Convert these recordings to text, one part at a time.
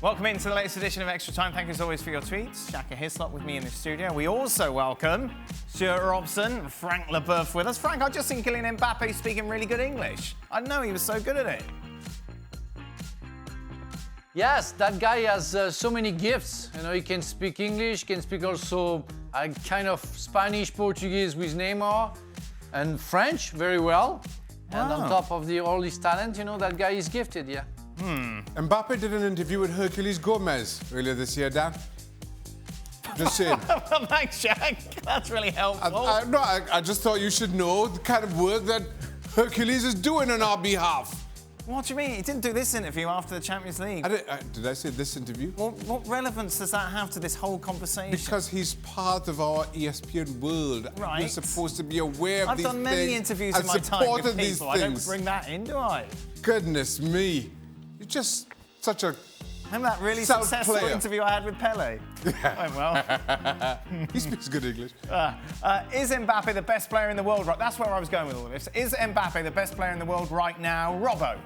Welcome into the latest edition of Extra Time. Thank you as always for your tweets. Shaka, Hislop with me in the studio. We also welcome Stewart Robson, Frank Leboeuf with us. Frank, I've just seen Kylian Mbappe speaking really good English. I didn't know he was so good at it. Yes, that guy has so many gifts. You know, he can speak English, can speak also a kind of Spanish, Portuguese with Neymar, and French very well. Wow. And on top of all his talent, you know, that guy is gifted, yeah. Mbappe did an interview with Hercules Gomez earlier this year, Dan. Just saying. Well, thanks, Jack. That's really helpful. I just thought you should know the kind of work that Hercules is doing on our behalf. What do you mean? He didn't do this interview after the Champions League. Did I say this interview? Well, what relevance does that have to this whole conversation? Because he's part of our ESPN world. Right. You're supposed to be aware of these things. I've done many interviews in my time with people. I don't bring that in, do I? Goodness me. You're just such a Remember that really successful interview I had with Pele? Went well. He speaks good English. Is Mbappe the best player in the world? Right, that's where I was going with all of this. Is Mbappe the best player in the world right now? Robbo?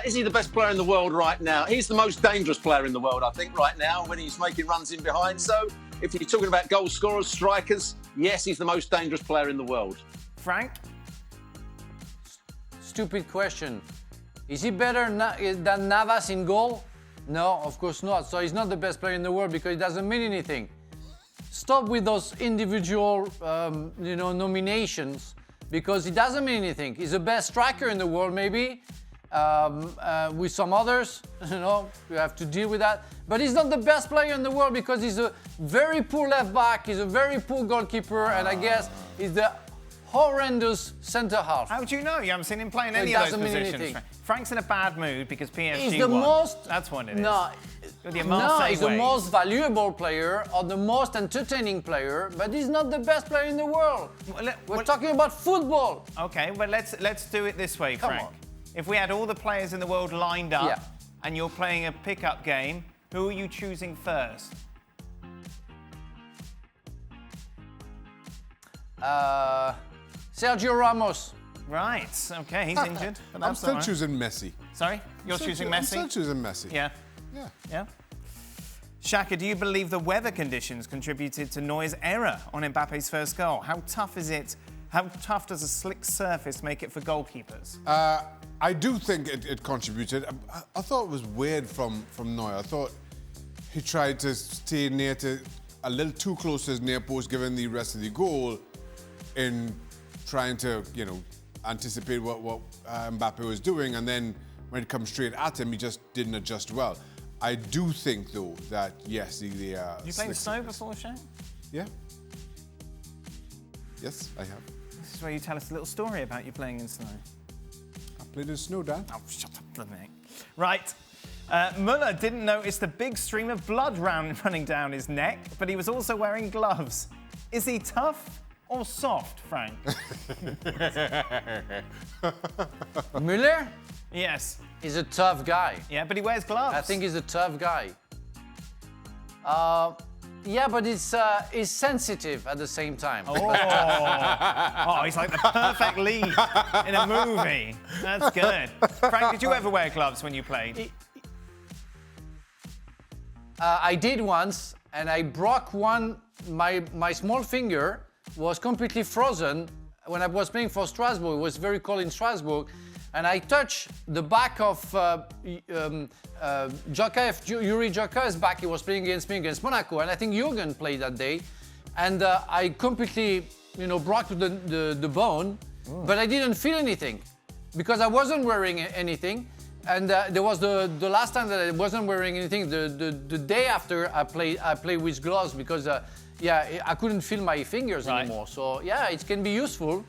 Is he the best player in the world right now? He's the most dangerous player in the world, I think, right now, when he's making runs in behind. So, if you're talking about goal scorers, strikers, yes, he's the most dangerous player in the world. Frank? Stupid question. Is he better than Navas in goal? No, of course not. So he's not the best player in the world because it doesn't mean anything. Stop with those individual, nominations because it doesn't mean anything. He's the best striker in the world, maybe. With some others, you have to deal with that. But he's not the best player in the world because he's a very poor left back, he's a very poor goalkeeper, and I guess he's the horrendous centre half. How do you know? You haven't seen him play in any of those positions. Frank's in a bad mood because PSG won. Most. That's what it is. No, he's the most valuable player or the most entertaining player, but he's not the best player in the world. We're talking about football. Okay, but let's do it this way, Frank. Come on. If we had all the players in the world lined up and you're playing a pickup game, who are you choosing first? Sergio Ramos. Right, okay, he's injured. But I'm still choosing Messi. Sorry? You're choosing Messi? I'm still choosing Messi. Yeah. Shaka, do you believe the weather conditions contributed to Neuer's error on Mbappe's first goal? How tough is it? How tough does a slick surface make it for goalkeepers? I do think it contributed. I thought it was weird from Neuer. I thought he tried to stay a little too close to his near post, given the rest of the goal, in trying to, anticipate what Mbappe was doing, and then when it comes straight at him, he just didn't adjust well. I do think, though, that yes, you played in snow before, Shane? Yeah. Yes, I have. This is where you tell us a little story about you playing in snow. I played in snow, Dan. Oh, shut up, Nick. Right. Muller didn't notice the big stream of blood running down his neck, but he was also wearing gloves. Is he tough or soft, Frank? Muller? Yes. He's a tough guy. Yeah, but he wears gloves. I think he's a tough guy. Yeah, but he's sensitive at the same time. Oh, he's like the perfect lead in a movie. That's good. Frank, did you ever wear gloves when you played? I did once, and I broke one. My small finger was completely frozen when I was playing for Strasbourg. It was very cold in Strasbourg. And I touched the back of Yuri Jaka's back. He was playing against me against Monaco, and I think Jurgen played that day. And I completely, broke the bone, but I didn't feel anything because I wasn't wearing anything. And there was the last time that I wasn't wearing anything. The day after I played with gloves because I couldn't feel my fingers anymore. So yeah, it can be useful.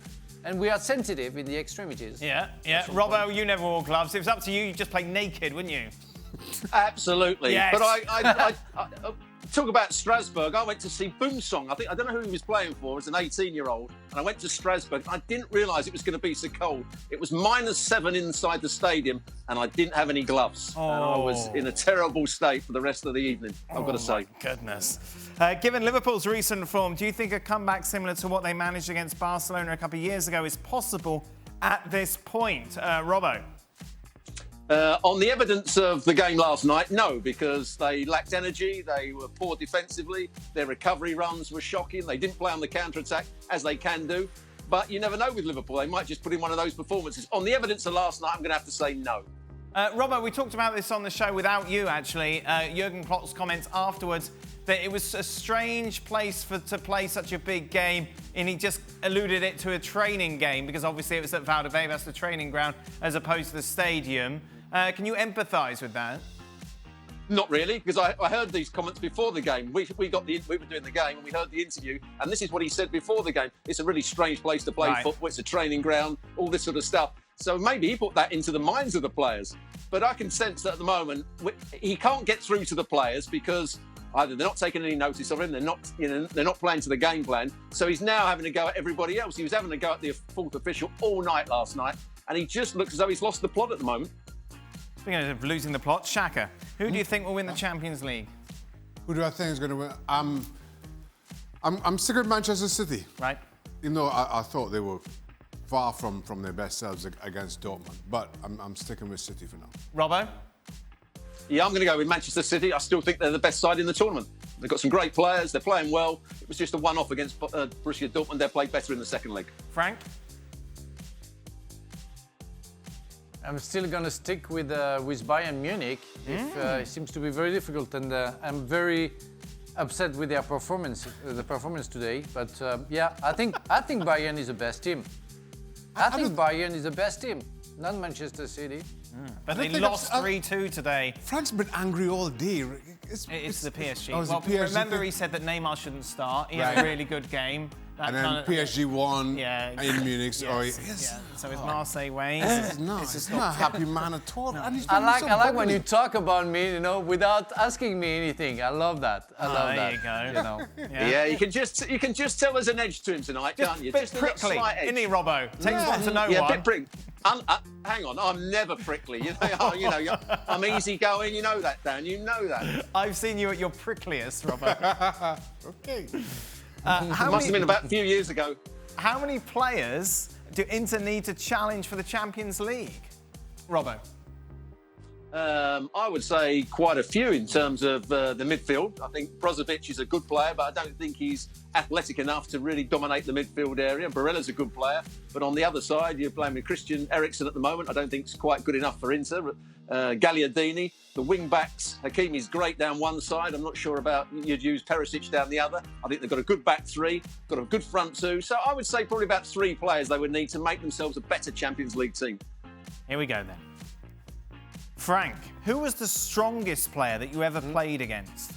And we are sensitive in the extremities. Yeah. Robbo, you never wore gloves. If it was up to you, you'd just play naked, wouldn't you? Absolutely. Yes. But I talk about Strasbourg. I went to see Boomsong. I don't know who he was playing for as an 18-year-old. And I went to Strasbourg. I didn't realise it was going to be so cold. It was -7 inside the stadium, and I didn't have any gloves. And I was in a terrible state for the rest of the evening, I've got to say. Goodness. Given Liverpool's recent form, do you think a comeback similar to what they managed against Barcelona a couple of years ago is possible at this point? Robbo? On the evidence of the game last night, no, because they lacked energy, they were poor defensively, their recovery runs were shocking, they didn't play on the counter-attack as they can do. But you never know with Liverpool, they might just put in one of those performances. On the evidence of last night, I'm going to have to say no. Robert, we talked about this on the show without you, actually. Jurgen Klopp's comments afterwards that it was a strange place to play such a big game, and he just alluded it to a training game because obviously it was at Valdebebas, the training ground, as opposed to the stadium. Can you empathise with that? Not really, because I heard these comments before the game. We were doing the game and we heard the interview, and this is what he said before the game. It's a really strange place to play football. It's a training ground, all this sort of stuff. So maybe he put that into the minds of the players. But I can sense that at the moment he can't get through to the players because either they're not taking any notice of him, they're not playing to the game plan. So he's now having to go at everybody else. He was having to go at the fourth official all night last night, and he just looks as though he's lost the plot at the moment. Speaking of losing the plot, Shaka, who do you think will win the Champions League? Who do I think is going to win? I'm sticking with Manchester City. Right. Even though I thought they were far from their best selves against Dortmund. But I'm sticking with City for now. Robbo? Yeah, I'm going to go with Manchester City. I still think they're the best side in the tournament. They've got some great players. They're playing well. It was just a one-off against Borussia Dortmund. They played better in the second leg. Frank? I'm still going to stick with Bayern Munich. It seems to be very difficult, and I'm very upset with their performance, the performance today. But yeah, I think Bayern is the best team. I think Bayern is the best team, not Manchester City. But they lost 3-2 today. Frank's been angry all day. It's the PSG. Oh, it's well, the PSG remember thing? he said that Neymar shouldn't start. He had a really good game. That And then PSG won in Munich. Yes. So it's Marseille ways. It's not a happy man at all. And he's I been so like when bubbly. you talk about me, without asking me anything. I love that. I love there that. you go. Yeah, you can just tell there's an edge to him tonight, can't you? Bit Just a little prickly, slight edge. isn't he, Robbo? Takes one to know Yeah, one. a bit prickly. Hang on, I'm never prickly. I'm easygoing. You know that, Dan. You know that. I've seen you at your prickliest, Robbo. Okay. Must have been about a few years ago. How many players do Inter need to challenge for the Champions League? Robbo? I would say quite a few in terms of the midfield. I think Brozovic is a good player, but I don't think he's athletic enough to really dominate the midfield area. Barella's a good player, but on the other side, you're playing with Christian Eriksen at the moment. I don't think it's quite good enough for Inter. Gagliardini, the wing-backs, Hakimi's great down one side. I'm not sure about you'd use Perisic down the other. I think they've got a good back three, got a good front two. So I would say probably about 3 players they would need to make themselves a better Champions League team. Here we go then. Frank, who was the strongest player that you ever played against?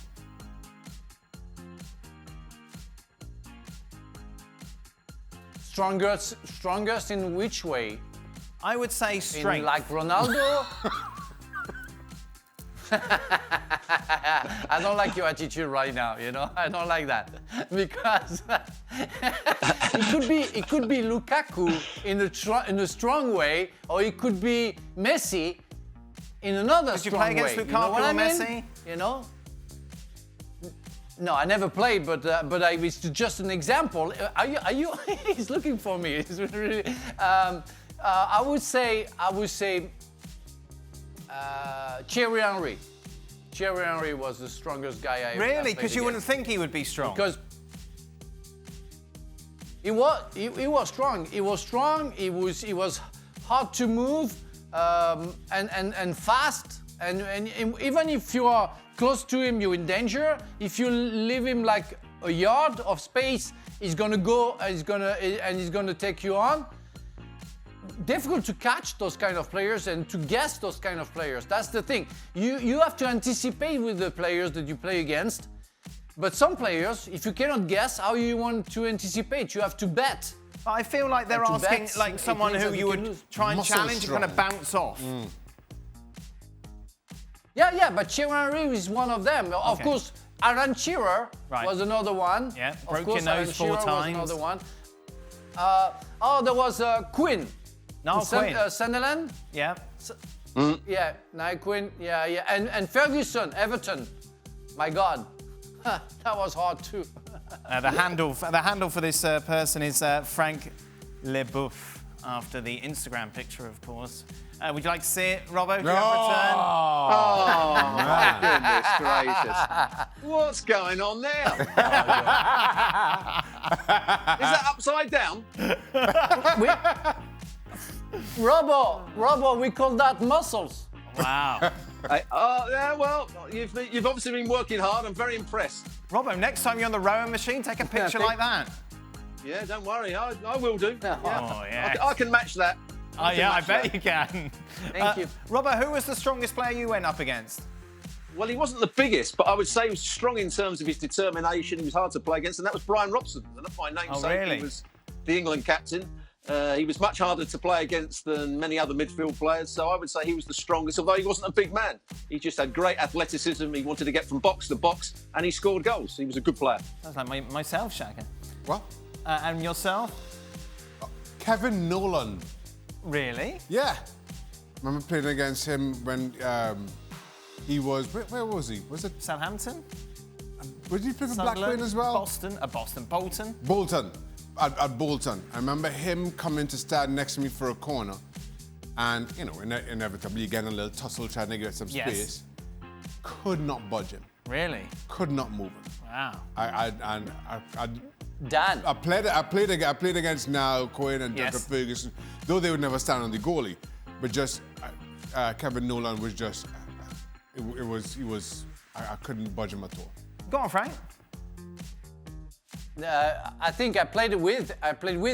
Strongest in which way? I would say strength. Like Ronaldo? I don't like your attitude right now, I don't like that. Because it could be Lukaku in a strong way, or it could be Messi in another strong way. Did you play against Lukaku or Messi? No, I never played, but it's just an example. Are you? He's looking for me. It's really, I would say Thierry Henry. Thierry Henry was the strongest guy I ever played. Really? Because you wouldn't think he would be strong. Because he was strong. He was strong. He was hard to move and fast. And even if you are close to him, you're in danger. If you leave him like a yard of space, he's gonna go and he's gonna take you on. Difficult to catch those kind of players and to guess those kind of players. That's the thing. You have to anticipate with the players that you play against. But some players, if you cannot guess how you want to anticipate, you have to bet. I feel like they're asking like someone who you would try and challenge and kind of bounce off. Yeah, but Thierry Henry is one of them. Of course, Alan Shearer was another one. Yeah, of broke your nose 4 times. Was another one. There was Quinn. No, Quinn. Sunderland. Yeah. Yeah, Quinn. Yeah. And Ferguson, Everton. My God, that was hard too. The handle for this person is Frank Leboeuf. after the Instagram picture, of course. Would you like to see it, Robbo? No. Oh, my goodness gracious. What's going on there? Is that upside down? Robbo, we call that muscles. Wow. Yeah, well, you've obviously been working hard. I'm very impressed. Robbo, next time you're on the rowing machine, take a picture like that. Yeah, don't worry. I will do. Yeah. Oh, yes. I can match that. Oh, yeah, I bet you can. Thank you. Robbo, who was the strongest player you went up against? Well, he wasn't the biggest, but I would say he was strong in terms of his determination. He was hard to play against, and that was Brian Robson. And that's my namesake. Oh, really? He was the England captain. He was much harder to play against than many other midfield players, so I would say he was the strongest, although he wasn't a big man. He just had great athleticism. He wanted to get from box to box, and he scored goals. He was a good player. Sounds like myself, Shaka. What? And yourself? Kevin Nolan. Really? Yeah. Remember playing against him when he was... Where was he? Was it... Southampton? Did he play for Sunderland? Blackburn as well? Bolton? Bolton. At Bolton. I remember him coming to stand next to me for a corner. And, you know, inevitably you get in a little tussle trying to get some space. Could not budge him. Really? Could not move him. Wow. Dan. I played against now Cohen and Duncan Ferguson, though they would never stand on the goalie. But just Kevin Nolan was just I couldn't budge him at all. Go on, Frank. I think I played with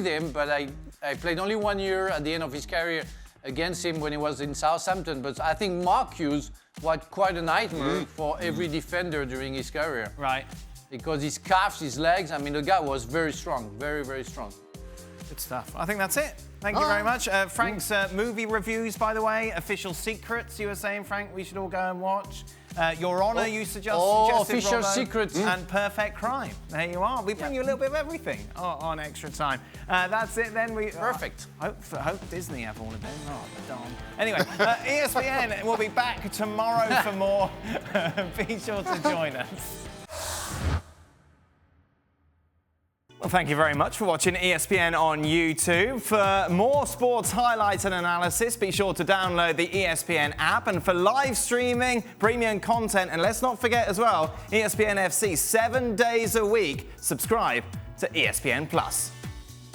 him, but I played only 1 year at the end of his career against him when he was in Southampton. But I think Mark Hughes was quite a nightmare for every defender during his career. Right. Because his calves, his legs, I mean, the guy was very strong, very, very strong. Good stuff. I think that's it. Thank you very much. Frank's movie reviews, by the way, Official Secrets, you were saying, Frank, we should all go and watch. Your Honour, you suggested, Official Robbo, Secrets. and Perfect Crime. There you are. We bring you a little bit of everything on Extra Time. That's it then. Perfect. Hope Disney have all of them. Oh, darn. Anyway, ESPN will be back tomorrow for more. Be sure to join us. Well, thank you very much for watching ESPN on YouTube. For more sports highlights and analysis, be sure to download the ESPN app. And for live streaming, premium content, and let's not forget as well, ESPN FC 7 days a week. Subscribe to ESPN Plus.